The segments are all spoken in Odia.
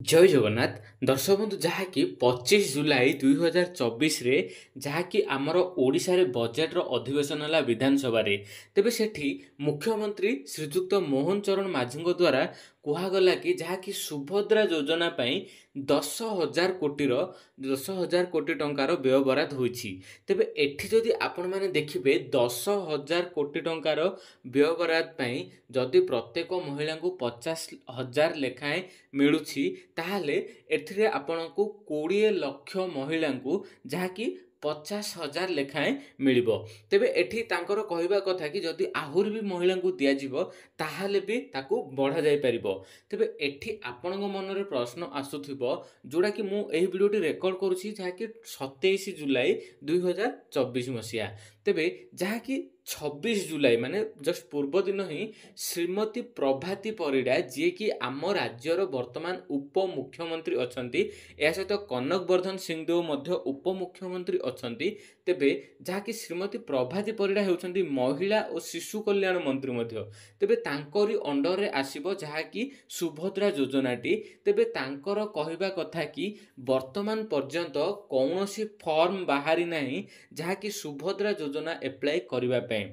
ଜୟ ଜଗନ୍ନାଥ। ଦର୍ଶକ ବନ୍ଧୁ, ଯାହାକି 25 ଜୁଲାଇ 2024ରେ ଯାହାକି ଆମର ଓଡ଼ିଶାରେ ବଜେଟର ଅଧିବେଶନ ହେଲା ବିଧାନସଭାରେ। ତେବେ ସେଠି ମୁଖ୍ୟମନ୍ତ୍ରୀ ଶ୍ରୀଯୁକ୍ତ ମୋହନ ଚରଣ ମାଝୀଙ୍କ ଦ୍ୱାରା କୁହାଗଲା କି ଯାହାକି ସୁଭଦ୍ରା ଯୋଜନା ପାଇଁ 10,000 କୋଟି ଟଙ୍କାର ବ୍ୟୟବରାଦ ହୋଇଛି। ତେବେ ଏଠି ଯଦି ଆପଣମାନେ ଦେଖିବେ 10,000 କୋଟି ଟଙ୍କାର ବ୍ୟୟବରାଦ ପାଇଁ ଯଦି ପ୍ରତ୍ୟେକ ମହିଳାଙ୍କୁ 50,000 ଲେଖାଏଁ ମିଳୁଛି, ତାହେଲେ ଏଥିରେ ଆପଣଙ୍କୁ 20 ଲକ୍ଷ ମହିଳାଙ୍କୁ ଯାହାକି 50,000 ଲେଖାଏଁ ମିଳିବ। ତେବେ ଏଠି ତାଙ୍କର କହିବା କଥା କି ଯଦି ଆହୁରି ବି ମହିଳାଙ୍କୁ ଦିଆଯିବ ତାହେଲେ ବି ତାକୁ ବଢ଼ାଯାଇପାରିବ। ତେବେ ଏଠି ଆପଣଙ୍କ ମନରେ ପ୍ରଶ୍ନ ଆସୁଥିବ, ଯେଉଁଟାକି ମୁଁ ଏହି ଭିଡ଼ିଓଟି ରେକର୍ଡ଼ କରୁଛି ଯାହାକି 27 ଜୁଲାଇ 2024 ମସିହା। ତେବେ ଯାହାକି 26 ଜୁଲାଇ ମାନେ ଜଷ୍ଟ ପୂର୍ବ ଦିନ ହିଁ ଶ୍ରୀମତୀ ପ୍ରଭାତୀ ପରିଡ଼ା, ଯିଏକି ଆମ ରାଜ୍ୟର ବର୍ତ୍ତମାନ ଉପମୁଖ୍ୟମନ୍ତ୍ରୀ ଅଛନ୍ତି, ଏହା ସହିତ କନକ ବର୍ଦ୍ଧନ ସିଂଦେଓ ମଧ୍ୟ ଉପମୁଖ୍ୟମନ୍ତ୍ରୀ ଅଛନ୍ତି। ତେବେ ଯାହାକି ଶ୍ରୀମତୀ ପ୍ରଭାତୀ ପରିଡ଼ା ହେଉଛନ୍ତି ମହିଳା ଓ ଶିଶୁ କଲ୍ୟାଣ ମନ୍ତ୍ରୀ ମଧ୍ୟ। ତେବେ ତାଙ୍କରି ଅଣ୍ଡରରେ ଆସିବ ଯାହାକି ସୁଭଦ୍ରା ଯୋଜନାଟି। ତେବେ ତାଙ୍କର କହିବା କଥା କି ବର୍ତ୍ତମାନ ପର୍ଯ୍ୟନ୍ତ କୌଣସି ଫର୍ମ ବାହାରି ନାହିଁ ଯାହାକି ସୁଭଦ୍ରା ଯୋଜନା ଆପ୍ଲାଏ କରିବା ପାଇଁ।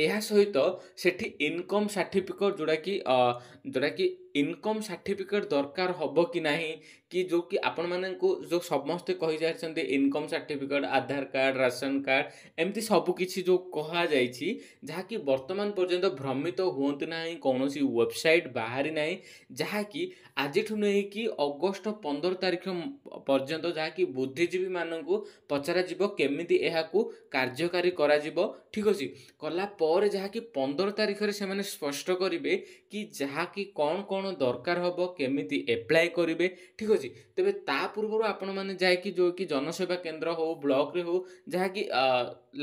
ଏହା ସହିତ ସେଠି ଇନକମ୍ ସାର୍ଟିଫିକେଟ୍ ଯେଉଁଟାକି ଇନକମ୍ ସାର୍ଟିଫିକେଟ୍ ଦରକାର ହେବ କି ନାହିଁ, କି ଯେଉଁକି ଆପଣମାନଙ୍କୁ ଯେଉଁ ସମସ୍ତେ କହିସାରିଛନ୍ତି ଇନକମ୍ ସାର୍ଟିଫିକେଟ୍, ଆଧାର କାର୍ଡ଼, ରାସନ କାର୍ଡ଼, ଏମିତି ସବୁକିଛି ଯେଉଁ କୁହାଯାଇଛି, ଯାହାକି ବର୍ତ୍ତମାନ ପର୍ଯ୍ୟନ୍ତ ଭ୍ରମିତ ହୁଅନ୍ତୁ ନାହିଁ, କୌଣସି ୱେବସାଇଟ୍ ବାହାରି ନାହିଁ। ଯାହାକି ଆଜିଠୁ ନେଇକି ଅଗଷ୍ଟ 15 ତାରିଖ ପର୍ଯ୍ୟନ୍ତ ଯାହାକି ବୁଦ୍ଧିଜୀବୀମାନଙ୍କୁ ପଚରାଯିବ କେମିତି ଏହାକୁ କାର୍ଯ୍ୟକାରୀ କରାଯିବ। ଠିକ୍ ଅଛି, କଲା ପରେ ଯାହାକି 15 ତାରିଖରେ ସେମାନେ ସ୍ପଷ୍ଟ କରିବେ କି ଯାହାକି କ'ଣ କ'ଣ ଦରକାର ହେବ, କେମିତି ଆପ୍ଲାଏ କରିବେ। ଠିକ୍ ଅଛି, ତେବେ ତା ପୂର୍ବରୁ ଆପଣମାନେ ଯାଇକି ଯେଉଁ କି ଜନସେବା କେନ୍ଦ୍ର ହେଉ, ବ୍ଲକରେ ହେଉ, ଯାହାକି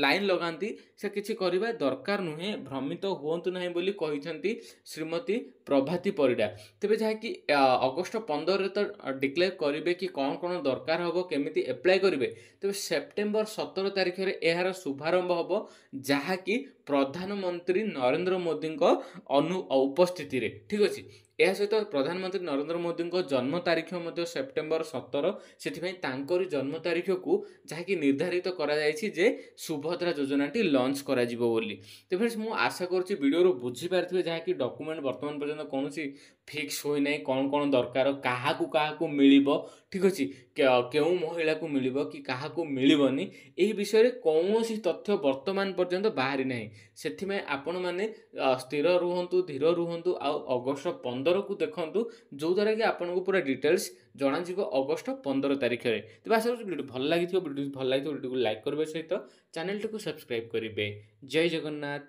ଲାଇନ୍ ଲଗାନ୍ତି, ସେ କିଛି କରିବା ଦରକାର ନୁହେଁ, ଭ୍ରମିତ ହୁଅନ୍ତୁ ନାହିଁ ବୋଲି କହିଛନ୍ତି ଶ୍ରୀମତୀ ପ୍ରଭାତୀ ପରିଡ଼ା। ତେବେ ଯାହାକି ଅଗଷ୍ଟ 15ରେ ତ ଡିକ୍ଲେୟାର କରିବେ କି କ'ଣ କ'ଣ ଦରକାର ହେବ, କେମିତି ଆପ୍ଲାଏ କରିବେ। ତେବେ ସେପ୍ଟେମ୍ବର 17 ତାରିଖରେ ଏହାର ଶୁଭାରମ୍ଭ ହେବ, ଯାହାକି ପ୍ରଧାନମନ୍ତ୍ରୀ ନରେନ୍ଦ୍ର ମୋଦିଙ୍କ ଉପସ୍ଥିତିରେ। ଠିକ୍ ଅଛି, ଏହା ସହିତ ପ୍ରଧାନମନ୍ତ୍ରୀ ନରେନ୍ଦ୍ର ମୋଦିଙ୍କ ଜନ୍ମ ତାରିଖ ମଧ୍ୟ ସେପ୍ଟେମ୍ବର 17, ସେଥିପାଇଁ ତାଙ୍କରି ଜନ୍ମ ତାରିଖକୁ ଯାହାକି ନିର୍ଦ୍ଧାରିତ କରାଯାଇଛି ଯେ ସୁଭଦ୍ରା ଯୋଜନାଟି ଲଞ୍ଚ କରାଯିବ ବୋଲି। ତେବେ ମୁଁ ଆଶା କରୁଛି ଭିଡ଼ିଓରୁ ବୁଝିପାରିଥିବେ ଯାହାକି ଡକୁମେଣ୍ଟ ବର୍ତ୍ତମାନ ପର୍ଯ୍ୟନ୍ତ କୌଣସି ଫିକ୍ସ ହୋଇନାହିଁ, କ'ଣ କ'ଣ ଦରକାର, କାହାକୁ ମିଳିବ। ଠିକ୍ ଅଛି, କେଉଁ ମହିଳାକୁ ମିଳିବ କି କାହାକୁ ମିଳିବନି, ଏହି ବିଷୟରେ କୌଣସି ତଥ୍ୟ ବର୍ତ୍ତମାନ ପର୍ଯ୍ୟନ୍ତ ବାହାରି ନାହିଁ। ସେଥିପାଇଁ ଆପଣମାନେ ସ୍ଥିର ରୁହନ୍ତୁ, ଧୀର ରୁହନ୍ତୁ, ଆଉ ଅଗଷ୍ଟ 15କୁ ଦେଖନ୍ତୁ, ଯେଉଁଦ୍ୱାରା କି ଆପଣଙ୍କୁ ପୁରା ଡିଟେଲ୍ସ ଜଣାଯିବ ଅଗଷ୍ଟ 15 ତାରିଖରେ। ତେବେ ଆଶା କରୁଛି ଭିଡ଼ିଓ ଭଲ ଲାଗିଥିବ। ଭିଡ଼ିଓ ଲାଇକ୍ କରିବା ସହିତ ଚ୍ୟାନେଲଟିକୁ ସବସ୍କ୍ରାଇବ୍ କରିବେ। ଜୟ ଜଗନ୍ନାଥ।